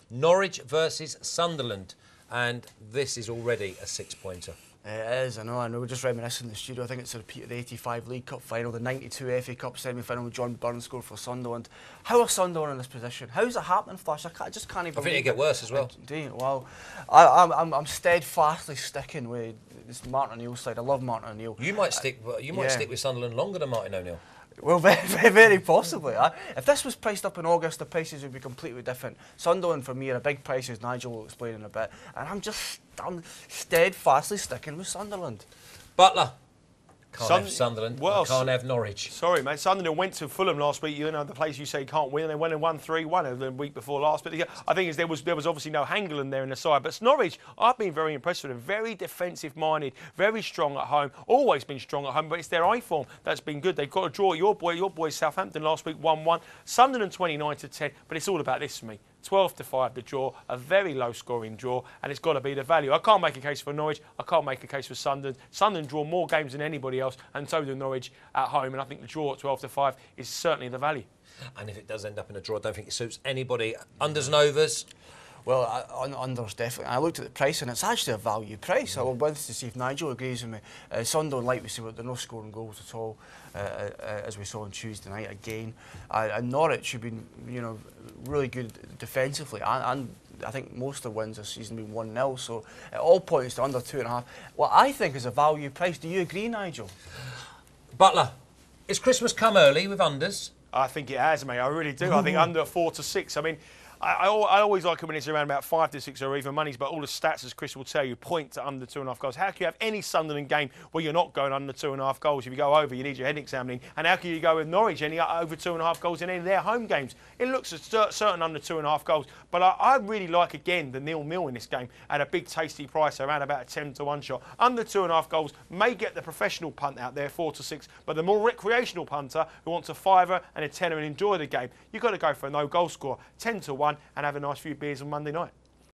Norwich versus Sunderland. And this is already a 6-pointer. It is, I know. We're just reminiscing in the studio. I think it's a repeat of the 85 League Cup final, the 92 FA Cup semi-final with John Byrne scored for Sunderland. How are Sunderland in this position? How's it happening, Flash? I just can't even believe I think it get worse as well. Well, I'm steadfastly sticking with this Martin O'Neill side. I love Martin O'Neill. You might stick with Sunderland longer than Martin O'Neill. Well, very possibly. If this was priced up in August, the prices would be completely different. Sunderland, for me, are a big price, as Nigel will explain in a bit. And I'm steadfastly sticking with Sunderland. Butler. Can't have Sunderland. Well, can't have Norwich. Sorry, mate. Sunderland went to Fulham last week. You know, the place you say can't win. And they went and won 3-1 the week before last. But I think there was obviously no Hangeland there in the side. But Norwich, I've been very impressed with them. Very defensive-minded, very strong at home. Always been strong at home. But it's their eye form that's been good. They've got a draw. Your boys Southampton last week 1-1. Sunderland 29-10. But it's all about this for me. 12-5 the draw, a very low scoring draw, and it's got to be the value. I can't make a case for Norwich, I can't make a case for Sunderland. Sunderland draw more games than anybody else, and so do Norwich at home, and I think the draw at 12-5 is certainly the value. And if it does end up in a draw, I don't think it suits anybody. Unders and overs? Well, unders definitely. I looked at the price and it's actually a value price. I wanted to see if Nigel agrees with me. Sunderland, like we see, they're not scoring goals at all, as we saw on Tuesday night again. And Norwich have been, really good defensively, and I think most of the wins this season have been 1-0. So it all points to under 2.5. What I think is a value price. Do you agree, Nigel? Butler, is Christmas come early with unders? I think it has, mate. I really do. I think under 4-6. I mean, I always like it when it's around about 5-6 or even monies, but all the stats, as Chris will tell you, point to under 2.5 goals. How can you have any Sunderland game where you're not going under 2.5 goals? If you go over, you need your head examining. And how can you go with Norwich any over 2.5 goals in any of their home games? It looks certain under 2.5 goals. But I really like, again, the 0-0 in this game at a big, tasty price, around about a 10-1 shot. Under 2.5 goals may get the professional punt out there, 4-6, but the more recreational punter who wants a fiver and a tenner and enjoy the game, you've got to go for a no-goal score, 10-1, and have a nice few beers on Monday night.